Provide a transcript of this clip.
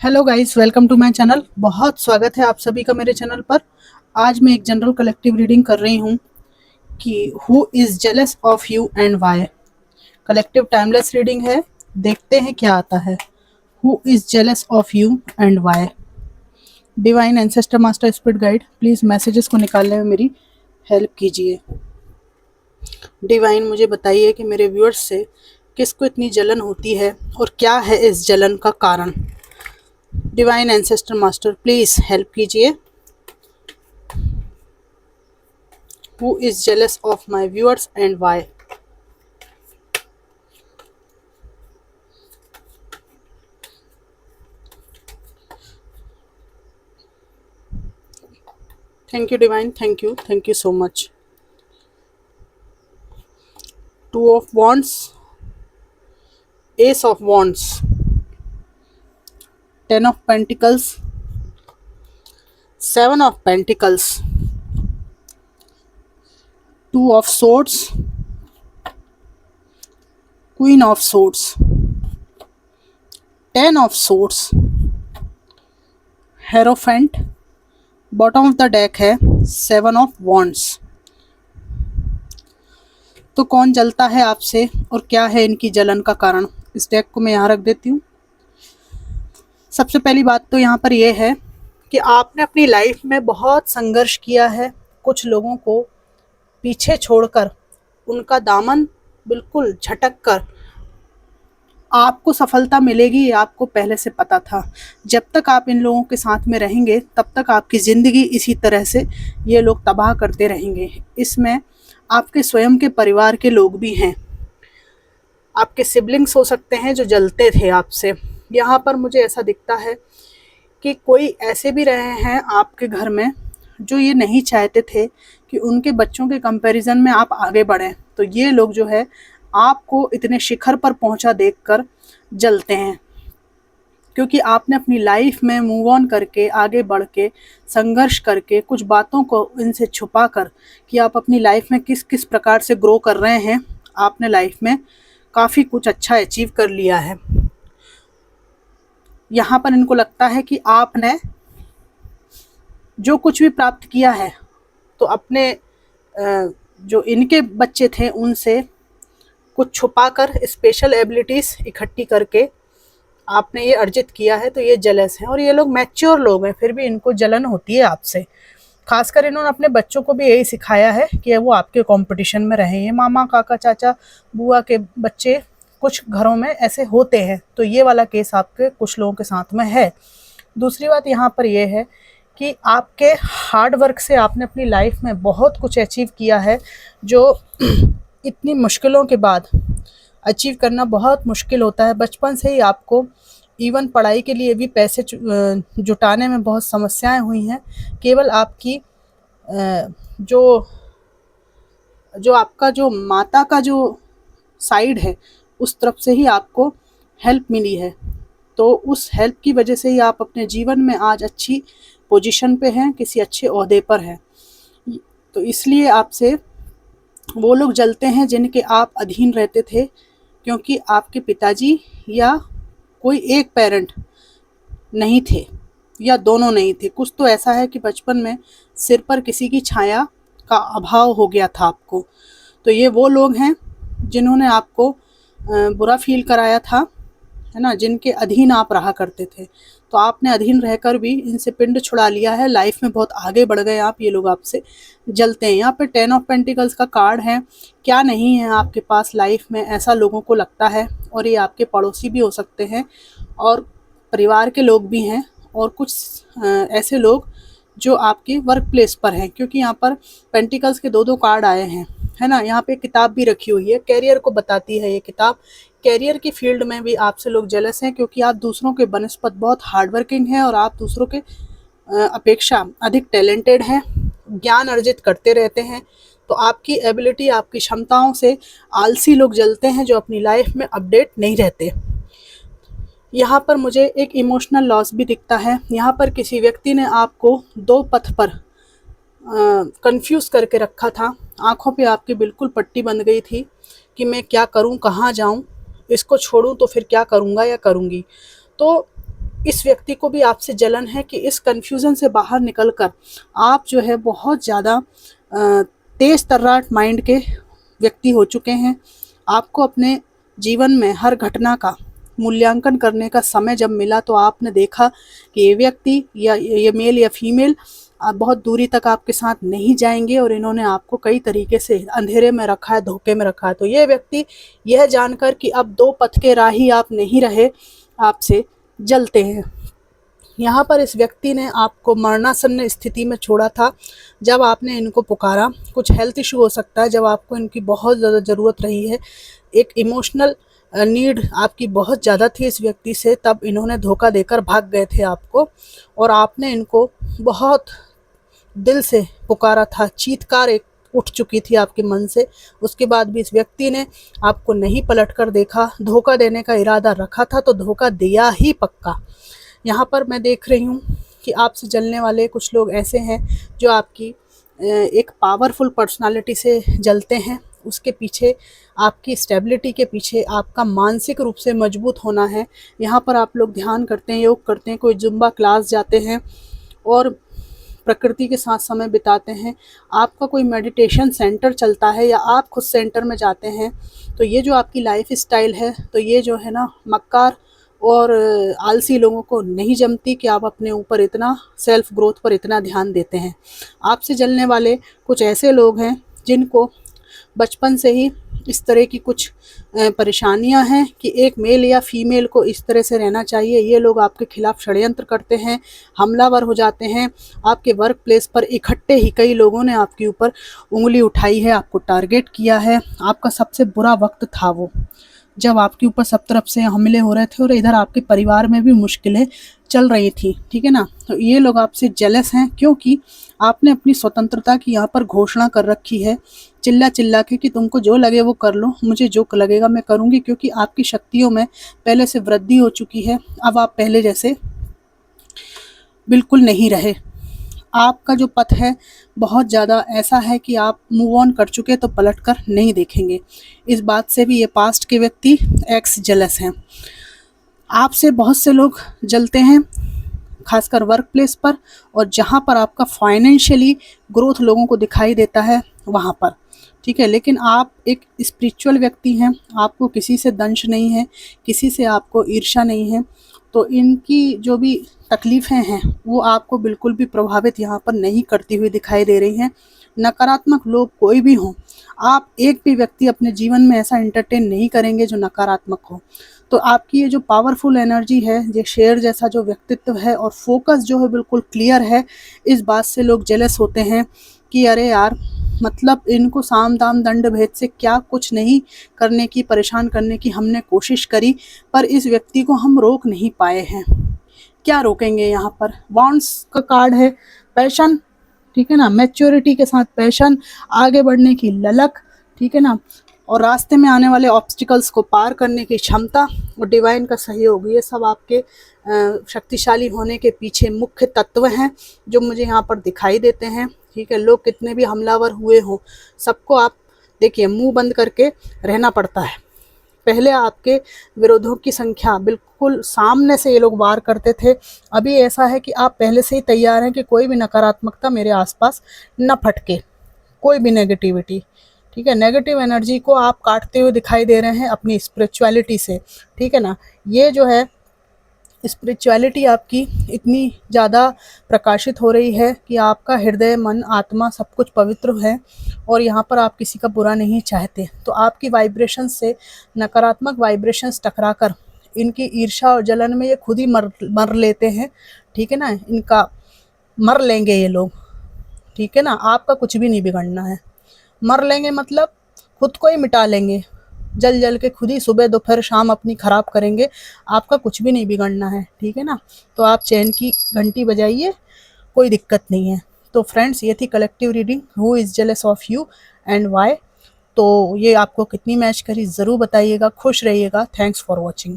Hello guys, welcome to my channel. बहुत स्वागत है आप सभी का मेरे चैनल पर। आज मैं एक जनरल कलेक्टिव रीडिंग कर रही हूँ कि who is jealous of you and why. Collective timeless reading है, देखते हैं क्या आता है। Who is jealous of you and why. Divine ancestor master spirit guide, please messages को निकालने में मेरी हेल्प कीजिए। डिवाइन, मुझे बताइए कि मेरे व्यूअर्स से किसको इतनी जलन होती है और क्या है इस जलन का कारण। Divine ancestor master, please help कीजिए। Who is jealous of my viewers and why? Thank you, Divine. Thank you. Thank you so much. Two of Wands, Ace of Wands, Ten of Pentacles, Seven of Pentacles, Two of Swords, Queen of Swords, Ten of Swords, Hierophant, bottom of the deck है seven of wands. तो कौन जलता है आपसे और क्या है इनकी जलन का कारण, इस डेक को मैं यहाँ रख देती हूँ। सबसे पहली बात तो यहाँ पर यह है कि आपने अपनी लाइफ में बहुत संघर्ष किया है। कुछ लोगों को पीछे छोड़कर उनका दामन बिल्कुल झटक कर आपको सफलता मिलेगी, ये आपको पहले से पता था। जब तक आप इन लोगों के साथ में रहेंगे तब तक आपकी ज़िंदगी इसी तरह से ये लोग तबाह करते रहेंगे। इसमें आपके स्वयं के परिवार के लोग भी हैं, आपके सिबलिंग्स हो सकते हैं जो जलते थे आपसे। यहाँ पर मुझे ऐसा दिखता है कि कोई ऐसे भी रहे हैं आपके घर में जो ये नहीं चाहते थे कि उनके बच्चों के कंपैरिजन में आप आगे बढ़ें। तो ये लोग जो है आपको इतने शिखर पर पहुंचा देखकर जलते हैं, क्योंकि आपने अपनी लाइफ में मूव ऑन करके आगे बढ़ के संघर्ष करके कुछ बातों को इनसे छुपा कर कि आप अपनी लाइफ में किस किस प्रकार से ग्रो कर रहे हैं। आपने लाइफ में काफ़ी कुछ अच्छा अचीव कर लिया है। यहाँ पर इनको लगता है कि आपने जो कुछ भी प्राप्त किया है तो अपने जो इनके बच्चे थे उनसे कुछ छुपाकर स्पेशल एबिलिटीज़ इकट्ठी करके आपने ये अर्जित किया है। तो ये जेलस हैं और ये लोग मैच्योर लोग हैं, फिर भी इनको जलन होती है आपसे। खासकर इन्होंने अपने बच्चों को भी यही सिखाया है कि वो आपके कंपटीशन में रहें। ये मामा, काका, चाचा, बुआ के बच्चे कुछ घरों में ऐसे होते हैं। तो ये वाला केस आपके कुछ लोगों के साथ में है। दूसरी बात यहाँ पर यह है कि आपके हार्ड वर्क से आपने अपनी लाइफ में बहुत कुछ अचीव किया है, जो इतनी मुश्किलों के बाद अचीव करना बहुत मुश्किल होता है। बचपन से ही आपको इवन पढ़ाई के लिए भी पैसे जुटाने में बहुत समस्याएं हुई हैं। केवल आपकी जो आपका जो माता का जो साइड है उस तरफ से ही आपको हेल्प मिली है। तो उस हेल्प की वजह से ही आप अपने जीवन में आज अच्छी पोजीशन पे हैं, किसी अच्छे ओहदे पर हैं। तो इसलिए आपसे वो लोग जलते हैं जिनके आप अधीन रहते थे, क्योंकि आपके पिताजी या कोई एक पेरेंट नहीं थे या दोनों नहीं थे। कुछ तो ऐसा है कि बचपन में सिर पर किसी की छाया का अभाव हो गया था आपको। तो ये वो लोग हैं जिन्होंने आपको बुरा फील कराया था, है ना, जिनके अधीन आप रहा करते थे। तो आपने अधीन रहकर भी इनसे पिंड छुड़ा लिया है, लाइफ में बहुत आगे बढ़ गए आप। ये लोग आपसे जलते हैं। यहाँ पे टेन ऑफ पेंटिकल्स का कार्ड है। क्या नहीं है आपके पास लाइफ में, ऐसा लोगों को लगता है। और ये आपके पड़ोसी भी हो सकते हैं और परिवार के लोग भी हैं, और कुछ ऐसे लोग जो आपके वर्क प्लेस पर हैं, क्योंकि यहाँ पर पेंटिकल्स के दो दो कार्ड आए हैं, है ना। यहाँ पे किताब भी रखी हुई है, कैरियर को बताती है ये किताब। कैरियर की फील्ड में भी आपसे लोग जेलस हैं, क्योंकि आप दूसरों के बनस्पत बहुत हार्ड वर्किंग हैं और आप दूसरों के अपेक्षा अधिक टैलेंटेड हैं, ज्ञान अर्जित करते रहते हैं। तो आपकी एबिलिटी, आपकी क्षमताओं से आलसी लोग जलते हैं जो अपनी लाइफ में अपडेट नहीं रहते। यहाँ पर मुझे एक इमोशनल लॉस भी दिखता है। यहाँ पर किसी व्यक्ति ने आपको दो पथ पर कंफ्यूज करके रखा था। आंखों पे आपकी बिल्कुल पट्टी बंध गई थी कि मैं क्या करूं, कहाँ जाऊं, इसको छोड़ूं तो फिर क्या करूंगा या करूंगी। तो इस व्यक्ति को भी आपसे जलन है कि इस कन्फ्यूज़न से बाहर निकलकर आप जो है बहुत ज़्यादा तेज़ तर्राट माइंड के व्यक्ति हो चुके हैं। आपको अपने जीवन में हर घटना का मूल्यांकन करने का समय जब मिला तो आपने देखा कि ये व्यक्ति या ये मेल या फीमेल बहुत दूरी तक आपके साथ नहीं जाएंगे और इन्होंने आपको कई तरीके से अंधेरे में रखा है, धोखे में रखा है। तो ये व्यक्ति यह जानकर कि अब दो पथ के राही आप नहीं रहे, आपसे जलते हैं। यहाँ पर इस व्यक्ति ने आपको मरणासन्न स्थिति में छोड़ा था जब आपने इनको पुकारा। कुछ हेल्थ इशू हो सकता है, जब आपको इनकी बहुत ज़्यादा ज़रूरत रही है, एक इमोशनल नीड आपकी बहुत ज़्यादा थी इस व्यक्ति से, तब इन्होंने धोखा देकर भाग गए थे आपको और आपने इनको बहुत दिल से पुकारा था। चीत्कार एक उठ चुकी थी आपके मन से। उसके बाद भी इस व्यक्ति ने आपको नहीं पलट कर देखा। धोखा देने का इरादा रखा था तो धोखा दिया ही पक्का। यहाँ पर मैं देख रही हूँ कि आपसे जलने वाले कुछ लोग ऐसे हैं जो आपकी एक पावरफुल पर्सनालिटी से जलते हैं। उसके पीछे आपकी स्टेबिलिटी के पीछे आपका मानसिक रूप से मजबूत होना है। यहाँ पर आप लोग ध्यान करते हैं, योग करते हैं, कोई जुम्बा क्लास जाते हैं और प्रकृति के साथ समय बिताते हैं। आपका कोई मेडिटेशन सेंटर चलता है या आप खुद सेंटर में जाते हैं। तो ये जो आपकी लाइफ स्टाइल है, तो ये जो है ना मक्कार और आलसी लोगों को नहीं जमती कि आप अपने ऊपर इतना सेल्फ ग्रोथ पर इतना ध्यान देते हैं। आपसे जलने वाले कुछ ऐसे लोग हैं जिनको बचपन से ही इस तरह की कुछ परेशानियां हैं कि एक मेल या फीमेल को इस तरह से रहना चाहिए। ये लोग आपके खिलाफ षड्यंत्र करते हैं, हमलावर हो जाते हैं। आपके वर्क प्लेस पर इकट्ठे ही कई लोगों ने आपके ऊपर उंगली उठाई है, आपको टारगेट किया है। आपका सबसे बुरा वक्त था वो, जब आपके ऊपर सब तरफ से हमले हो रहे थे और इधर आपके परिवार में भी मुश्किलें चल रही थी, ठीक है ना। तो ये लोग आपसे जेलस हैं क्योंकि आपने अपनी स्वतंत्रता की यहाँ पर घोषणा कर रखी है, चिल्ला चिल्ला के कि तुमको जो लगे वो कर लो, मुझे जो लगेगा मैं करूँगी, क्योंकि आपकी शक्तियों में पहले से वृद्धि हो चुकी है। अब आप पहले जैसे बिल्कुल नहीं रहे। आपका जो पथ है बहुत ज़्यादा ऐसा है कि आप मूव ऑन कर चुके तो पलट कर नहीं देखेंगे। इस बात से भी ये पास्ट के व्यक्ति एक्स जेलस हैं। आपसे बहुत से लोग जलते हैं, खासकर वर्क प्लेस पर और जहाँ पर आपका फाइनेंशियली ग्रोथ लोगों को दिखाई देता है वहाँ पर, ठीक है। लेकिन आप एक स्पिरिचुअल व्यक्ति हैं, आपको किसी से दंश नहीं है, किसी से आपको ईर्ष्या नहीं है। तो इनकी जो भी तकलीफ़ें हैं वो आपको बिल्कुल भी प्रभावित यहाँ पर नहीं करती हुई दिखाई दे रही हैं। नकारात्मक लोग कोई भी हों, आप एक भी व्यक्ति अपने जीवन में ऐसा एंटरटेन नहीं करेंगे जो नकारात्मक हो। तो आपकी ये जो पावरफुल एनर्जी है, ये शेर जैसा जो व्यक्तित्व है और फोकस जो है बिल्कुल क्लियर है, इस बात से लोग जेलस होते हैं कि अरे यार, मतलब इनको साम दाम दंड भेद से क्या कुछ नहीं करने की, परेशान करने की हमने कोशिश करी, पर इस व्यक्ति को हम रोक नहीं पाए हैं। क्या रोकेंगे? यहाँ पर वॉन्ड्स का कार्ड है, पैशन, ठीक है ना, मैच्योरिटी के साथ पैशन, आगे बढ़ने की ललक, ठीक है ना, और रास्ते में आने वाले ऑब्स्टिकल्स को पार करने की क्षमता और डिवाइन का सहयोग, ये सब आपके शक्तिशाली होने के पीछे मुख्य तत्व हैं जो मुझे यहाँ पर दिखाई देते हैं, ठीक है। लोग कितने भी हमलावर हुए हों, सबको आप देखिए मुंह बंद करके रहना पड़ता है। पहले आपके विरोधियों की संख्या बिल्कुल सामने से ये लोग वार करते थे, अभी ऐसा है कि आप पहले से ही तैयार हैं कि कोई भी नकारात्मकता मेरे आसपास न फटके, कोई भी नेगेटिविटी, ठीक है। नेगेटिव एनर्जी को आप काटते हुए दिखाई दे रहे हैं अपनी स्पिरिचुअलिटी से, ठीक है ना। ये जो है स्पिरिचुअलिटी आपकी इतनी ज़्यादा प्रकाशित हो रही है कि आपका हृदय, मन, आत्मा सब कुछ पवित्र है और यहाँ पर आप किसी का बुरा नहीं चाहते। तो आपकी वाइब्रेशन से नकारात्मक वाइब्रेशंस टकराकर इनकी ईर्ष्या और जलन में ये खुद ही मर लेते हैं, ठीक है ना। इनका मर लेंगे ये लोग, ठीक है ना। आपका कुछ भी नहीं बिगड़ना है, मर लेंगे मतलब खुद को ही मिटा लेंगे, जल जल के खुद ही सुबह दोपहर शाम अपनी ख़राब करेंगे, आपका कुछ भी नहीं बिगड़ना है, ठीक है ना। तो आप चैन की घंटी बजाइए, कोई दिक्कत नहीं है। तो फ्रेंड्स, ये थी collective reading, who is jealous of you and why. तो ये आपको कितनी मैच करी ज़रूर बताइएगा। खुश रहिएगा। Thanks for watching.